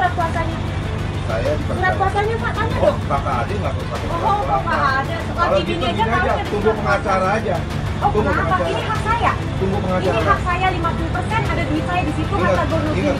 surat kuasanya? Surat kuasanya Pak, tanya dong. Kakak Ade nggak pakai surat Oh, kuasa. Pak ada. Kalau Seperti gitu ini aja gini kalau aja, ada tunggu surat pengacara kuasa. aja. Oh, Tunggu kenapa? pengacara. Ini hak saya. Tunggu pengacara. Ini hak saya 50%, ada duit saya di situ, harta gonus ini.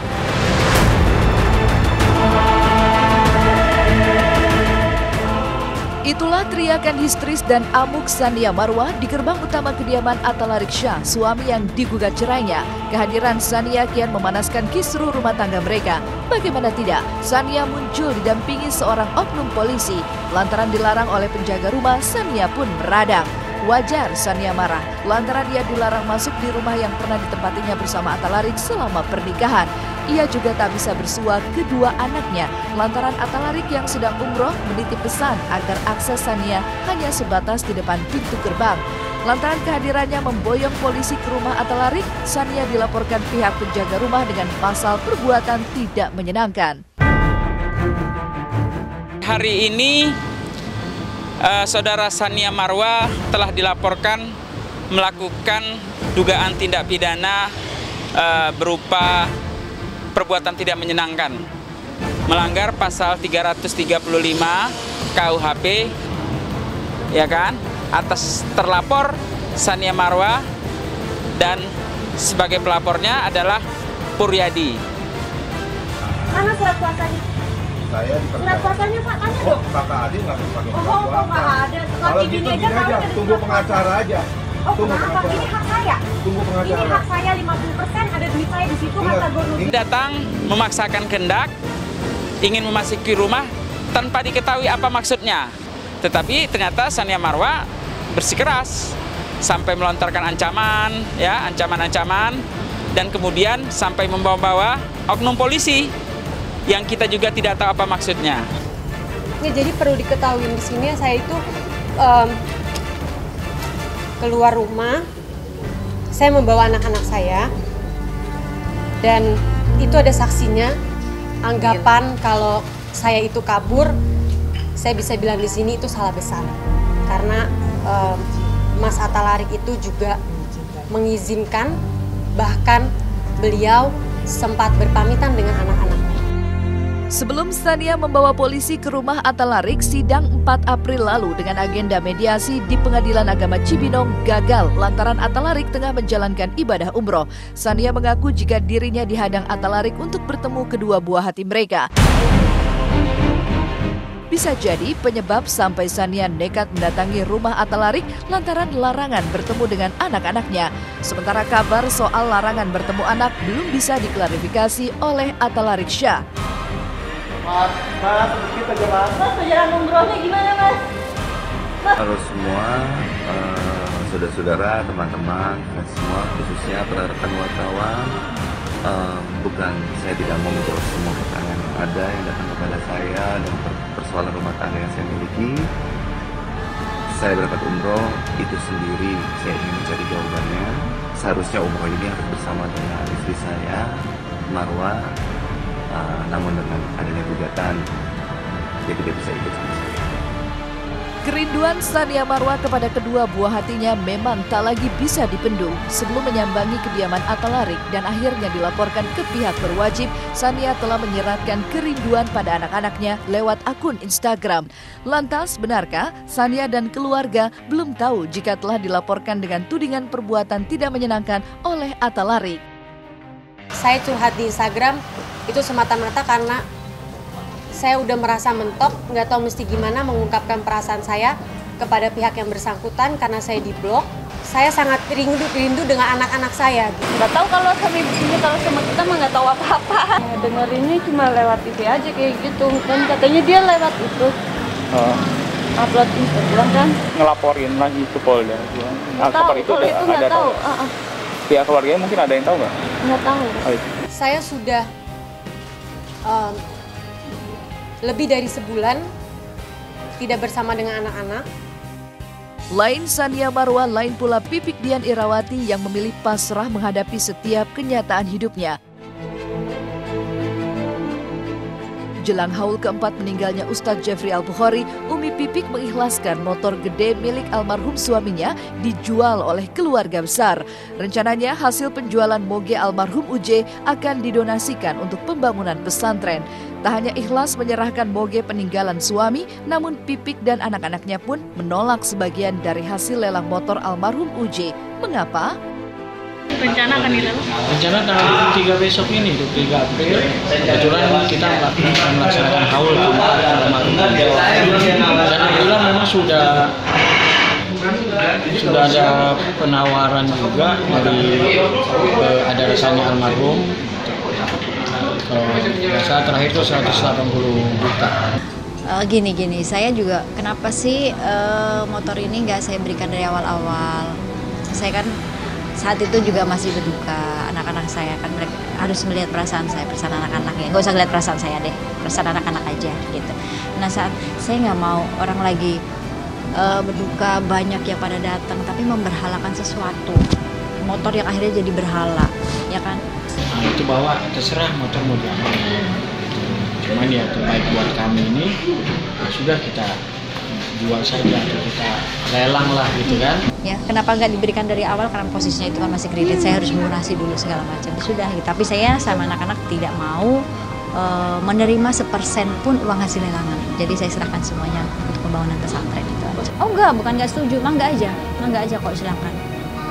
Itulah teriakan histeris dan amuk Sania Marwah di gerbang utama kediaman Atta Larik Shah, suami yang digugat cerainya. Kehadiran Sania kian memanaskan kisruh rumah tangga mereka. Bagaimana tidak, Sania muncul didampingi seorang oknum polisi. Lantaran dilarang oleh penjaga rumah, Sania pun meradang. Wajar Sania marah, lantaran ia dilarang masuk di rumah yang pernah ditempatinya bersama Atta Larik selama pernikahan. Ia juga tak bisa bersua kedua anaknya, lantaran Atta Larik yang sedang umroh menitip pesan agar akses Sania hanya sebatas di depan pintu gerbang. Lantaran kehadirannya memboyong polisi ke rumah Atta Larik, Sania dilaporkan pihak penjaga rumah dengan pasal perbuatan tidak menyenangkan. Hari ini Saudara Sania Marwah telah dilaporkan melakukan dugaan tindak pidana berupa perbuatan tidak menyenangkan, melanggar pasal 335 KUHP, ya kan, atas terlapor Sania Marwah dan sebagai pelapornya adalah Puryadi. Mana surat kuasanya? Surat kuasanya Pak, tanya dong. Kakak Ade nggak pakai surat Oh, kuasa. Pak ada. Kalau gitu gini aja, tunggu pengacara aja. Oh, Tunggu kenapa? pengacara. Ini hak saya. Tunggu pengacara. Ini hak saya 50%, ada duit saya di situ, harta gonus. Datang memaksakan kehendak, ingin memasuki rumah tanpa diketahui apa maksudnya. Tetapi ternyata Sania Marwah bersikeras sampai melontarkan ancaman, ya, ancaman-ancaman, dan kemudian sampai membawa-bawa oknum polisi yang kita juga tidak tahu apa maksudnya. Ya, jadi perlu diketahui di sini saya itu keluar rumah, saya membawa anak-anak saya, dan itu ada saksinya. Anggapan kalau saya itu kabur, saya bisa bilang di sini itu salah besar, karena Mas Atta Larik itu juga mengizinkan, bahkan beliau sempat berpamitan dengan anak-anaknya. Sebelum Sania membawa polisi ke rumah Atta Larik, sidang 4 April lalu dengan agenda mediasi di Pengadilan Agama Cibinong gagal lantaran Atta Larik tengah menjalankan ibadah umroh. Sania mengaku jika dirinya dihadang Atta Larik untuk bertemu kedua buah hati mereka. Bisa jadi penyebab sampai Sania nekat mendatangi rumah Atta Larik lantaran larangan bertemu dengan anak-anaknya. Sementara kabar soal larangan bertemu anak belum bisa diklarifikasi oleh Atta Larik Shah. Mas, sedikit aja Mas. Mas, perjalanan umrohnya gimana Mas? Halo semua, saudara-saudara, teman-teman, dan semua khususnya para rekan wartawan. Bukan, saya tidak mau menjawab semua pertanyaan yang ada yang datang kepada saya dan persoalan rumah tangga yang saya miliki. Saya berangkat umroh itu sendiri, saya ingin mencari jawabannya. Seharusnya umroh ini harus bersama dengan istri saya, Marwah. Namun dengan adanya gugatan, dia tidak bisa ikut sama saya. Kerinduan Sania Marwah kepada kedua buah hatinya memang tak lagi bisa dibendung. Sebelum menyambangi kediaman Atta Larik dan akhirnya dilaporkan ke pihak berwajib, Sania telah menyeratkan kerinduan pada anak-anaknya lewat akun Instagram. Lantas, benarkah Sania dan keluarga belum tahu jika telah dilaporkan dengan tudingan perbuatan tidak menyenangkan oleh Atta Larik? Saya curhat di Instagram itu semata-mata karena saya udah merasa mentok, nggak tahu mesti gimana mengungkapkan perasaan saya kepada pihak yang bersangkutan karena saya diblok. Saya sangat rindu dengan anak-anak saya. Gitu. Nggak tahu kalau kami begini, kalau sama kita mah nggak tahu apa-apa. Ya, dengerinnya cuma lewat TV aja kayak gitu. Dan katanya dia lewat itu upload Instagram kan. Ngelaporin lagi ke Polda. Nggak tahu, itu nggak tahu. Pihak keluarganya mungkin ada yang tahu nggak? Nggak tahu. Saya sudah lebih dari sebulan tidak bersama dengan anak-anak. Lain Sania Marwah, lain pula Pipik Dian Irawati yang memilih pasrah menghadapi setiap kenyataan hidupnya. Jelang haul keempat meninggalnya Ustadz Jeffrey Al-Bukhari, Umi Pipik mengikhlaskan motor gede milik almarhum suaminya dijual oleh keluarga besar. Rencananya hasil penjualan moge almarhum UJ akan didonasikan untuk pembangunan pesantren. Tak hanya ikhlas menyerahkan moge peninggalan suami, namun Pipik dan anak-anaknya pun menolak sebagian dari hasil lelang motor almarhum UJ. Mengapa? Rencana akan dilelang? Rencana tanggal 23 besok ini, 23 April, kebetulan kita melaksanakan haul almarhum. Dan alhamdulillah memang sudah ada penawaran juga dari ada rasanya almarhum. Kalau saat terakhir itu 180 juta. Gini, saya juga kenapa sih motor ini nggak saya berikan dari awal-awal? Saya kan saat itu juga masih berduka, anak-anak saya kan mereka harus melihat perasaan saya, perasaan anak-anak ya. Nggak usah lihat perasaan saya deh, perasaan anak-anak aja gitu. Nah saat saya nggak mau orang lagi berduka banyak yang pada datang, tapi memberhalakan sesuatu. Motor yang akhirnya jadi berhala, ya kan? Nah, itu bawa terserah motor mau diambil. Cuman ya terbaik buat kami ini ya sudah kita jual saja atau kita lelang lah gitu kan. Ya, kenapa nggak diberikan dari awal karena posisinya itu kan masih kredit, saya harus melunasi dulu segala macam. Sudah, tapi saya sama anak-anak tidak mau menerima sepersen pun uang hasil lelangan. Jadi saya serahkan semuanya untuk pembangunan pesantren itu aja. Oh enggak, bukan nggak setuju, mangga aja kok silakan.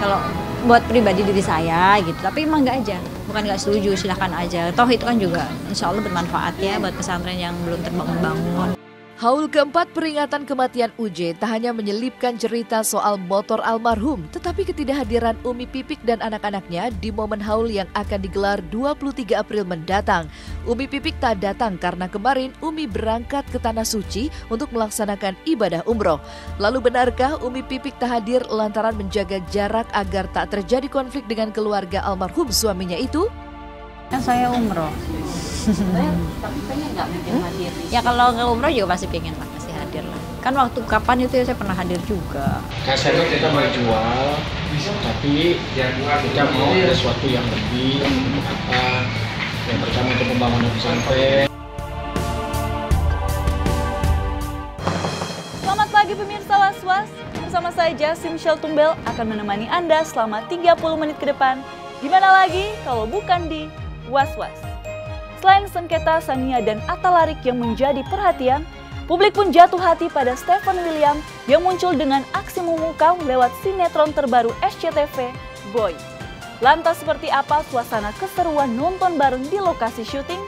Kalau buat pribadi diri saya gitu, tapi mangga aja, bukan nggak setuju, silakan aja. Toh itu kan juga insya Allah bermanfaat ya buat pesantren yang belum terbangun-bangun. Haul keempat peringatan kematian UJ tak hanya menyelipkan cerita soal motor almarhum, tetapi ketidakhadiran Umi Pipik dan anak-anaknya di momen haul yang akan digelar 23 April mendatang. Umi Pipik tak datang karena kemarin Umi berangkat ke Tanah Suci untuk melaksanakan ibadah umroh. Lalu benarkah Umi Pipik tak hadir lantaran menjaga jarak agar tak terjadi konflik dengan keluarga almarhum suaminya itu? Kan saya umroh. Tapi pengen nggak mungkin hadir? Ya kalau ke umroh juga pasti pengen lah, pasti hadir lah. Kan waktu kapan itu ya saya pernah hadir juga. Kasarnya kita berjual, tapi kita mau ada sesuatu yang lebih untuk apa? Yang pertama untuk pembangunan pesantren. Selamat pagi pemirsa Was-Was. Bersama saya Jasim Sheltumbel akan menemani Anda selama 30 menit ke depan. Di mana lagi kalau bukan di Was-Was. Selain sengketa Sania dan Atta Larik yang menjadi perhatian, publik pun jatuh hati pada Stephen William yang muncul dengan aksi memukau lewat sinetron terbaru SCTV, Boy. Lantas seperti apa suasana keseruan nonton bareng di lokasi syuting?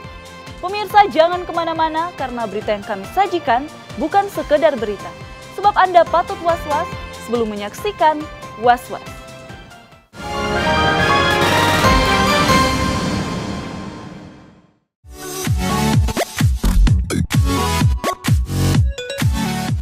Pemirsa jangan kemana-mana karena berita yang kami sajikan bukan sekedar berita. Sebab Anda patut was-was sebelum menyaksikan Was-Was.